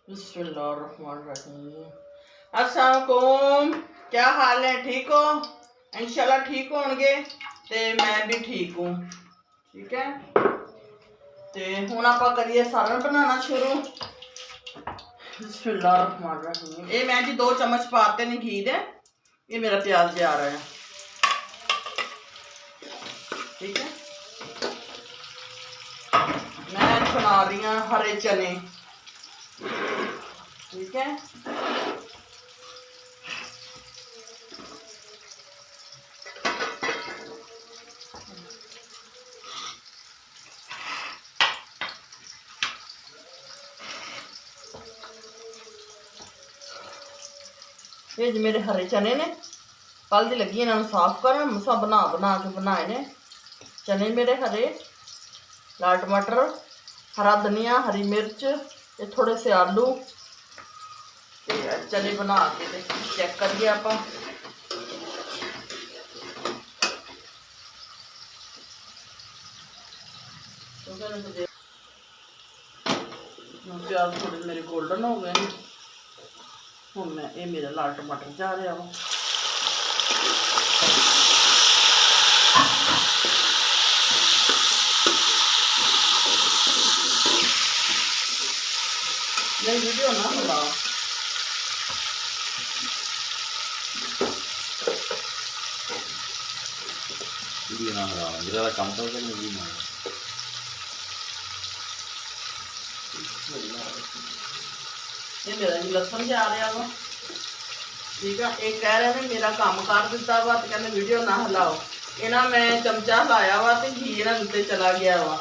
बिस्मिल्लाहिर्रहमानिर्रहीम। अस्सलाम वालेकुम। क्या हाल है? ठीक हो? इंशाल्लाह ठीक होंगे। ते मैं भी ठीक हूँ। ठीक है। ते हुण आपां करिए सालन बनाना शुरू। बिस्मिल्लाहिर्रहमानिर्रहीम। ये मैं जी 2 चम्मच पाते ने घी दे। ये मेरा प्याज जा रहा है। ठीक है। मैं बना रही हूँ हरे चने। ठीक है। ये जो मेरे हरे चने ने कल दी लगी इन्होंने साफ कर मसा बना बना के बनाए ने चने मेरे हरे, लाल टमाटर, हरा धनिया, हरी मिर्च, ये थोड़े से आलू चने बना के चेक करिए आप। प्याज थोड़े मेरे गोल्डन हो गए हूँ मैं ये मेरा लाल टमाटर जा रहा वा। नहीं वीडियो ना बुलाओ। वीडियो ना बुलाओ मेरा काम तो करने वीडियो ना। ये मेरा जी लसन जा रहा वा। ठीक है। एक कह रहे थे मेरा काम कर दिता वा तो कहते वीडियो ना हिलाओ। ये ना मैं चमचा हिलाया वा तो घी ना उत्ते चला गया वा।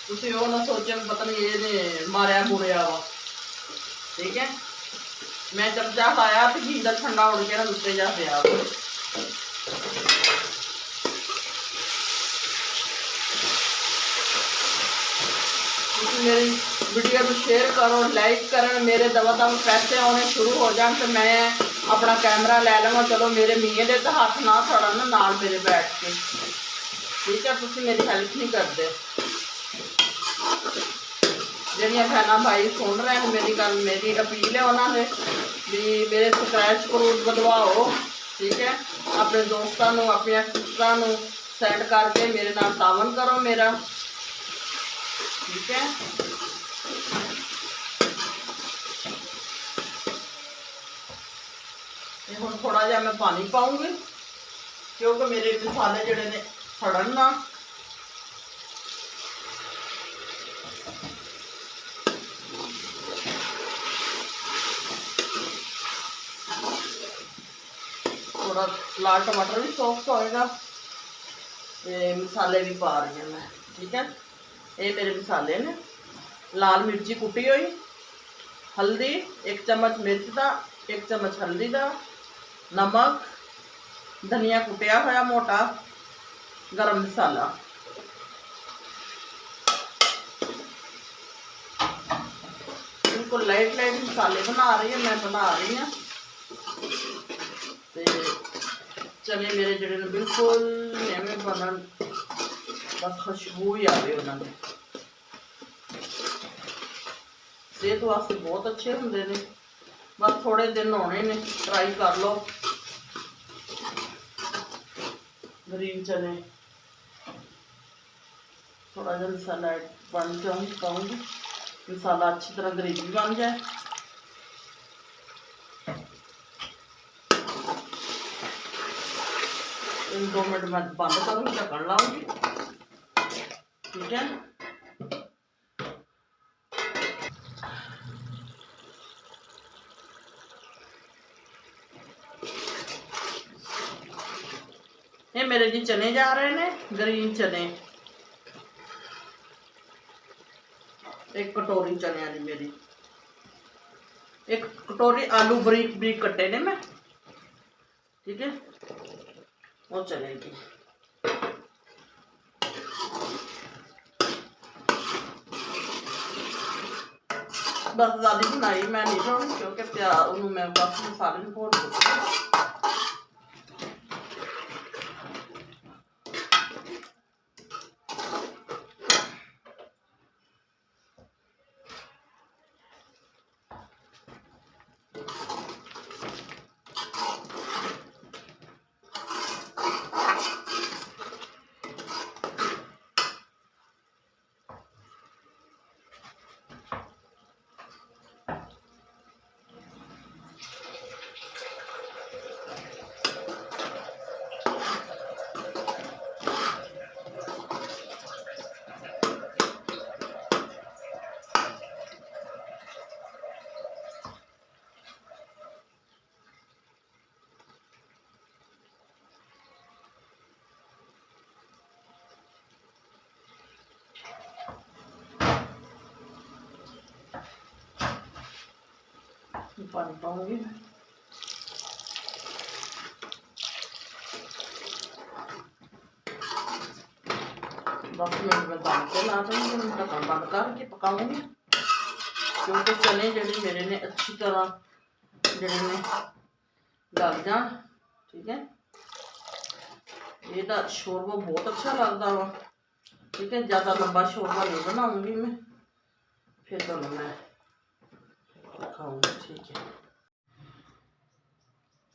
तुसीं वो ना सोचो पता नहीं ये मारिया मुड़िया वा। ठीक है। मैं चमचा हिलाया तो घी का ठंडा उड़ के ना उत्ते जा पिया वा। मेरी वीडियो को शेयर करो, लाइक करें, मेरे दवा दम पैसे आने शुरू हो जाए तो मैं अपना कैमरा लै लवां। चलो मेरे मीए दे तो हाथ ना सड़न नाल मेरे बैठ के। ठीक है। तुसीं मेरी हेल्प नहीं करते। ਜਿਹੜੀਆਂ भैन भाई सुन रहे हैं मेरी गल, मेरी अपील है उन्होंने भी मेरे स्क्रैच प्रूफ बनवाओ। ठीक है। अपने दोस्तों को, अपनी सिस्टरों सेंड करके मेरे नाल तावन करो मेरा। ठीक है। हुण थोड़ा जिहा मैं पानी पाऊंगी क्योंकि मेरे मसाले जिहड़े ने सड़न ना। थोड़ा लाल टमाटर भी सॉफ्ट होएगा तो मसाले भी पा रही हूँ मैं। ठीक है। ये मेरे मसाले ने लाल मिर्ची कुटी हुई, हल्दी 1 चम्मच मिर्च का, 1 चम्मच हल्दी का, नमक, धनिया कुटिया हुआ मोटा, गरम मसाला। बिल्कुल लाइट लाइट मसाले बना रही है मैं, बना रही हूँ। चने मेरे जड़े ने बिल्कुल एवं बनन बस खुशबू ही आए उन्होंने। सेहत वास्ते बहुत अच्छे होंगे ने। बस थोड़े दिन होने ने, ट्राई कर लो। ग्रीन चने थोड़ा जहा मसाला बन पाऊंगी, मसाला अच्छी तरह ग्रेवी बन जाए। इन 2 मिनट मैं बंद करूँगी, ढक्कन लाऊंगी। ठीक है। ये मेरे जी चने जा रहे हैं, ग्रीन चने। 1 कटोरी चने की मेरी, 1 कटोरी आलू बरीक बरीक कट्टे ने मैं। ठीक है। वो चलेगी। बस ज़्यादा बनाई मैं नहीं बनाऊँ क्योंकि प्याज मैं बस मसाले में भून दूँगी। पानी पाऊंगी। 10 मिनट में दम से ला दूंगी, ढक्कन बंद करके पकाऊंगी क्योंकि चने जड़े मेरे ने अच्छी तरह जड़े ने गल जान। ठीक है, ये शोरबा बहुत अच्छा लगता वा। ठीक है, ज़्यादा लंबा शोरबा नहीं बनाऊंगी मैं, फिर तो मैं खाऊंगी। ठीक है,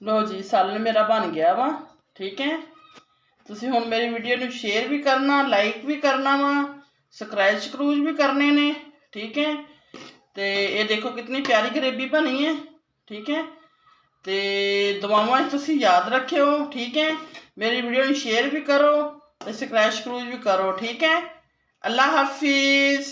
लो जी सालन मेरा बन गया वा। ठीक है, तुसी हुण मेरी वीडियो नूं शेयर भी करना, लाइक भी करना वा, सबसक्राइब सकरूज भी करने ने। ठीक है, तो ये देखो कितनी प्यारी ग्रेवी बनी है। ठीक है, तो दुआवां तुसी याद रखियो। ठीक है, मेरी वीडियो नूं शेयर भी करो, सबसक्राइब सकरूज भी करो। ठीक है, अल्लाह हाफिज़।